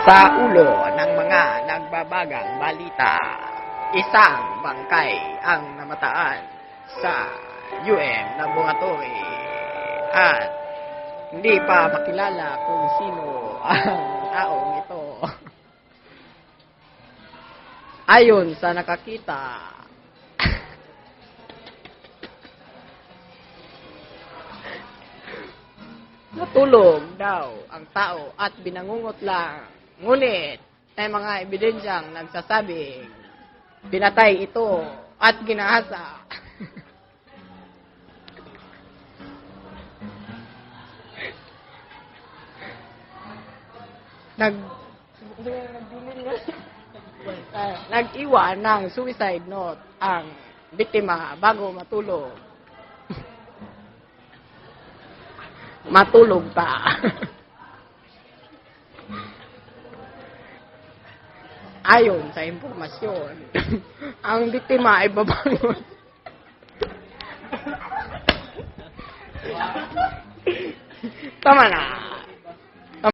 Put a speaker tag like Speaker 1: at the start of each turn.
Speaker 1: Sa ulo ng mga nagbabagang balita, isang bangkay ang namataan sa UM Laboratory at hindi pa makilala kung sino ang taong ito. Ayon sa nakakita, natulog daw ang tao at binangungot lang. Ngunit may mga ebidensyang nagsasabing pinatay ito at ginahasa. Nag-iwan ng suicide note ang biktima bago matulog. Matulog pa. Ayon sa impormasyon, ang biktima ay babangon. Tama na.